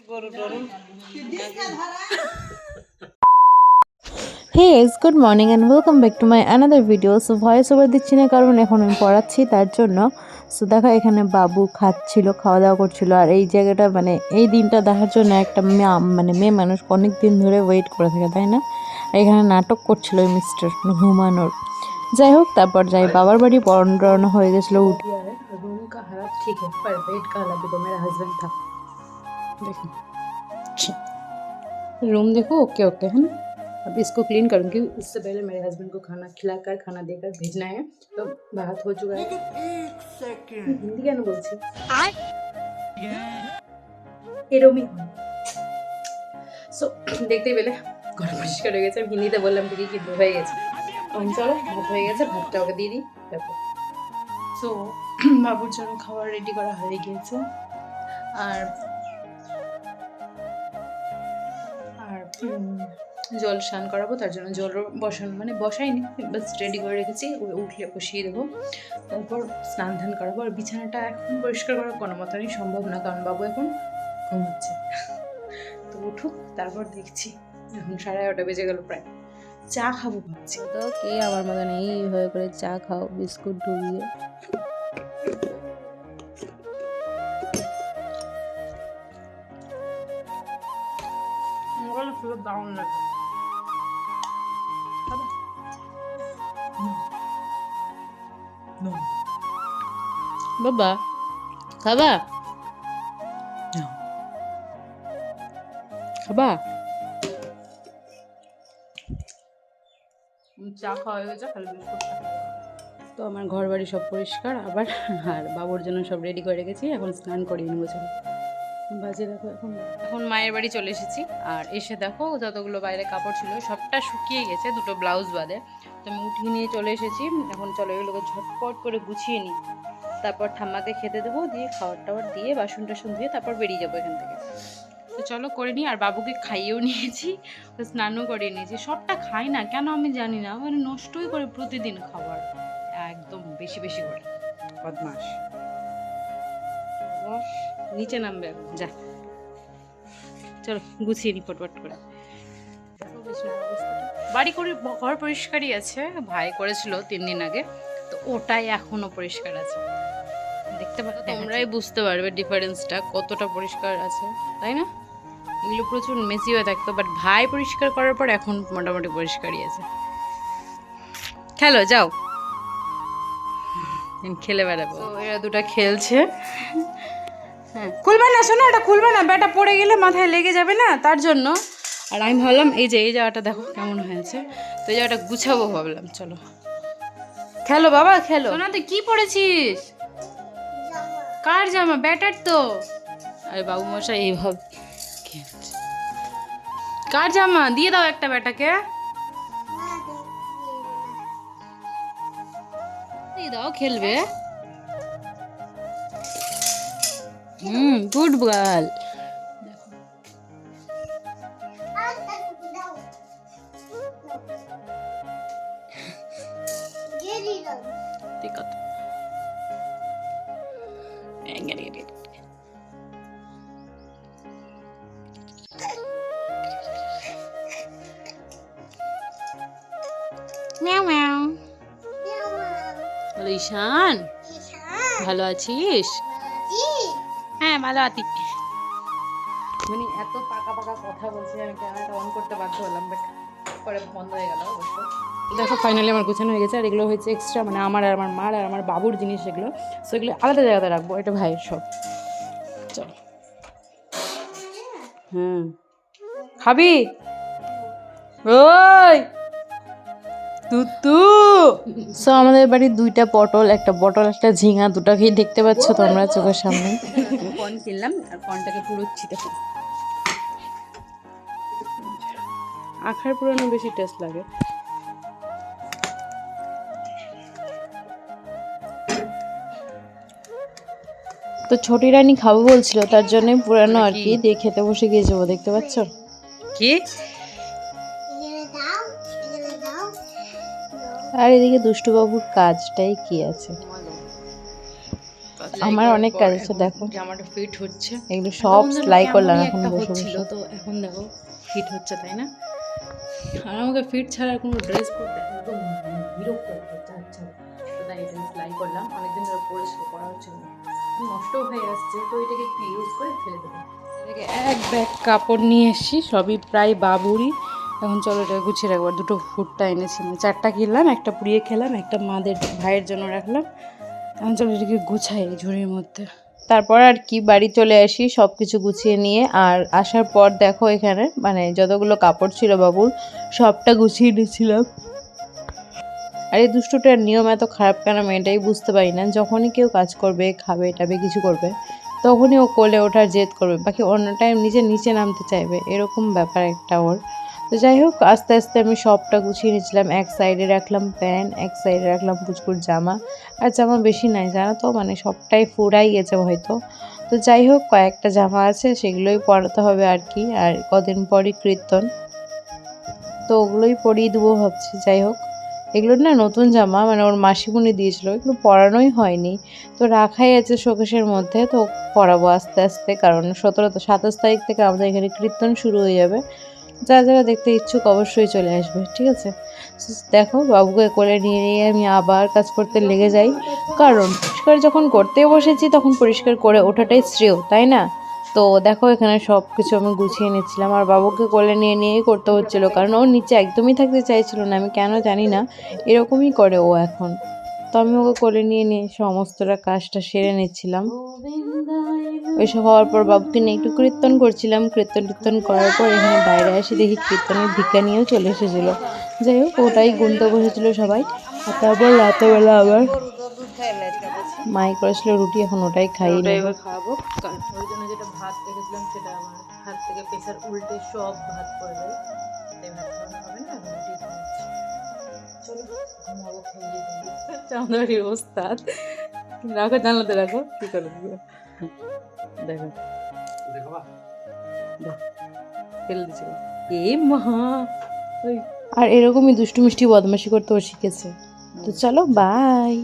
Hey guys, good morning and welcome back to my another video. So voice over দিচ্ছি না কারণ এখন আমি পড়াচ্ছি তার জন্য। সো দেখো এখানে বাবু খাচ্ছিল, খাওয়া দাওয়া করছিল, আর এই জায়গাটা মানে এই দিনটা দেখার জন্য একটা মেয়ে মানুষ অনেক দিন ধরে ওয়েট করে থাকে, তাই না? এখানে নাটক করছিল ওই মিস্টার ঘুমানোর। যাই হোক, তারপর যাই বাবার বাড়ি পড়ানো হয়ে গেছিলো। উঠি रूम का हालत ठीक है पर बेड का हालत देखो, मेरा हस्बैंड था देखो, रूम देखो ओके ओके है ना। अब इसको क्लीन करूँगी, उससे पहले मेरे हस्बैंड को खाना खिलाकर खाना देकर भेजना है। तो बात हो चुका है। हिंदी क्या बोलছি এরমই হয়। সো দেখতেই পেলে ঘর পরিষ্কার হয়ে গেছে। আমি হিন্দিতে বললাম ঠিকই কিন্তু হয়ে গেছে। চলো ভাত হয়ে গেছে, ভাতটা ওকে দিয়ে দিই। তারপর সো বাবুর জন্য খাবার রেডি করা হয়ে গিয়েছে। আর জল স্নান করাবো, তার জন্য জল বসানো মানে বসাইনি, বাস রেডি করে রেখেছি। উঠলে বসিয়ে দেবো, তারপর স্নান ধান করাবো। আর বিছানাটা এখন পরিষ্কার করার কোনো মতনই সম্ভব না, কারণ বাবু এখন ঘুমাচ্ছে। তো উঠুক, তারপর দেখছি। এখন 11:30 বেজে গেল প্রায়। চা খাবো ভাবছি। তো কে আমার মতন এইভাবে করে চা খাও বিস্কুট ডুবিয়ে। দারুণ লাগে। বাবা খাবা খাবা? চা খাওয়া হয়ে গেছে, খালি বিস্কুটটা। তো আমার ঘর বাড়ি সব পরিষ্কার আবার, আর বাবুর জন্য সব রেডি করে রেখেছি। এখন স্নান করিয়ে নেবো। চলো বাজে দেখো, এখন মায়ের বাড়ি চলে এসেছি। আর এসে দেখো যতগুলো বাইরে কাপড় ছিল সবটা শুকিয়ে গেছে, দুটো ব্লাউজ বাদে। তো আমি উঠিয়ে নিয়ে চলে এসেছি। এখন চলো এগুলোকে ঝটপট করে গুছিয়ে নিই, তারপর ঠাম্মাকে খেতে দেবো, দিয়ে খাবার টাবার দিয়ে বাসন টাসন ধুয়ে তারপর বেরিয়ে যাবো এখান থেকে। তো চলো করে নিই। আর বাবুকে খাইয়েও নিয়েছি, স্নানও করিয়ে নিয়েছি। সবটা খাই না কেন আমি জানি না, মানে নষ্টই করে প্রতিদিন খাবার, একদম বেশি বেশি করে বদমাস। নিচে নামবে এখন, যা চলো গুছিয়ে নি পটপট করে। বাড়ি করে ঘর পরিষ্কারই আছে, ভাই করেছিল 3 দিন আগে, তো ওটাই এখনো পরিষ্কার আছে। দেখতে পাচ্ছ, তোমরাই বুঝতে পারবে ডিফারেন্সটা কতটা পরিষ্কার আছে, তাই না? এগুলো প্রচুর মেসি হয়ে থাকতো, বাট ভাই পরিষ্কার করার পর এখন মোটামুটি পরিষ্কারই আছে। খেলো যাও, খেলে বেড়াবো। এরা দুটা খেলছে। হ্যাঁ খুলবে না, শোনো এটা খুলবে না, ব্যাটা পড়ে গেলে মাথায় লেগে যাবে না, তার জন্য। আর আমি ভাবলাম এই জায়গাটা দেখো কেমন হয়েছে, তো এই জায়গাটা গুছাবো ভাবলাম। চলো খেলো বাবা খেলো। শোনা তুই কি পড়েছিস? কার জামা? ব্যাটার তো। আরে বাবু মশাই এইভাবে কার জামা? দিয়ে দাও একটা ব্যাটাকে, দিয়ে দাও খেলবে। Good girl. ঠিক আছে, ঈশান ভালো আছিস? হ্যাঁ ভালো আছি। মানে এত পাকা পাকা কথা বলছি, আমি ক্যামেরাটা অন করতে বাধ্য হলাম, বাট পরে বন্ধ হয়ে গেল অবশ্য। দেখো ফাইনালি আমার গোছানো হয়ে গেছে। আর এগুলো হয়েছে এক্সট্রা, মানে আমার আর আমার মার আর আমার বাবুর জিনিস, এগুলো সো এগুলো আলাদা জায়গাতে রাখবো, এটা ভাইয়ের সব। চল খাবি? ওই তুতু। সো আমাদের বাড়ির 2টা পটল, একটা পটল একটা ঝিঙা, দুটাকেই দেখতে পাচ্ছ তোমরা চোখের সামনে। কর্ন কিনলাম আর কর্নটাকে পুরোচ্ছি। দেখো আখার পুরানো বেশি টেস্ট লাগে। তো ছোটি রানী খাবো বলছিল, তার জন্য পুরানো আর কি দিয়ে খেতে বসে গিয়ে যাবো। দেখতে পাচ্ছ কি? আর এদিকে দুষ্টু বাবুর কাজটাই কি আছে। আমার অনেক কাজ আছে দেখো, জামাটা ফিট হচ্ছে, এগুলো সব সেলাই করলাম এখন বসে হচ্ছিল বসে। তো এখন দেখো ফিট হচ্ছে, তাই না? আর আমাকে ফিট ছাড়া কোনো ড্রেস পরতে একদম বিরক্ত লাগে, চাচ্ছে। তো তাই এটা সেলাই করলাম, অনেকদিন ধরে পরেছিল, পরা হচ্ছিল না, নষ্টও হয়ে আসছে, তো এটাকে একটু ইউজ করে ফেলে দেবো। এটাকে এক ব্যাগ কাপড় নিয়ে এসেছি, সবই প্রায় বাবুরই। এখন চলো এটা গুছিয়ে রাখবো। দুটো ভুট্টা এনেছি, মানে 4টা কিনলাম, একটা পুড়িয়ে খেলাম, একটা মাদের ভাইয়ের জন্য রাখলাম। এখন চলো এটাকে গুছাই এই ঝুড়ির মধ্যে। তারপর আর কি বাড়ি চলে আসি সব কিছু গুছিয়ে নিয়ে। আর আসার পর দেখো এখানে মানে যতগুলো কাপড় ছিল বাবুর সবটা গুছিয়ে নিয়েছিলাম। আর এই দুষ্টুটার নিয়ম এত খারাপ কেন আমি এটাই বুঝতে পারি না। যখনই কেউ কাজ করবে, খাবে টাবে, কিছু করবে, তখনই ও কোলে ওঠার জেদ করবে, বাকি অন্য টাইম নিচে নিচে নামতে চাইবে, এরকম ব্যাপার একটা ওর। তো যাই হোক আস্তে আস্তে আমি সবটা গুছিয়ে নিয়েছিলাম। এক সাইডে রাখলাম প্যান্ট, এক সাইডে রাখলাম পুচকুর জামা। আর জামা বেশি নাই জানো তো, মানে সবটাই ফুরাই গেছে হয়তো। তো যাই হোক কয়েকটা জামা আছে, সেগুলোই পরাতে হবে আর কি। আর কদিন পরই কীর্তন, তো ওগুলোই পরিয়ে দেবো ভাবছি। যাই হোক এগুলো না নতুন জামা, মানে ওর মাসিমণি দিয়েছিল, এগুলো পরানোই হয়নি, তো রাখাই আছে শোকেসের মধ্যে। তো পরাবো আস্তে আস্তে, কারণ 27 তারিখ থেকে আমাদের এখানে কীর্তন শুরু হয়ে যাবে। যারা যারা দেখতে ইচ্ছুক অবশ্যই চলে আসবে, ঠিক আছে? দেখো বাবুকে কোলে নিয়ে নিয়ে আমি আবার কাজ করতে লেগে যাই, কারণ পরিষ্কার যখন করতে বসেছি তখন পরিষ্কার করে ওঠাটাই শ্রেয়, তাই না? তো দেখো এখানে সব কিছু আমি গুছিয়ে নিচ্ছিলাম, আর বাবুকে কোলে নিয়ে নিয়েই করতে হচ্ছিলো, কারণ ও নিচে একদমই থাকতে চাইছিল না। আমি কেন জানি না, এরকমই করে ও এখন। তো আমি ওকে কোলে নিয়ে নিয়ে সমস্তটা কাজটা সেরে নিচ্ছিলাম। ওইসব হওয়ার পর বাবুকে নিয়ে একটু কীর্তন করছিলাম। কীর্তন করার পর এখানে বাইরে এসে দেখি কীর্তনের ভিক্ষা নিয়েও চলে এসেছিলো। যাই হোক ওটাই গুনতে বসেছিল সবাই। আর তারপর রাতেবেলা আবার মাই করেছিল রুটি, এখন ওটাই খাইয়ে ওটাই নেবো। এবার খাওয়াবো, কারণ ওই জন্য যেটা ভাত রেখেছিলাম সেটা আমার হাত থেকে প্রেসার উল্টে সব ভাত পড়ে যায়, তাই ভাত খাওয়ানো হবে না, আমি রুটি খাওয়াচ্ছি। চলো ঘুমাবো, খেয়ে চাঁদাবাড়ির ওস্তাদ। রাখো, জানলাতে রাখো, কি করো দেখো, দেখো ফেলে দিচ্ছিল। এ মা, ওই আর এরকমই দুষ্টু মিষ্টি বদমাশি করতে ও শিখেছে। তো চলো বাই।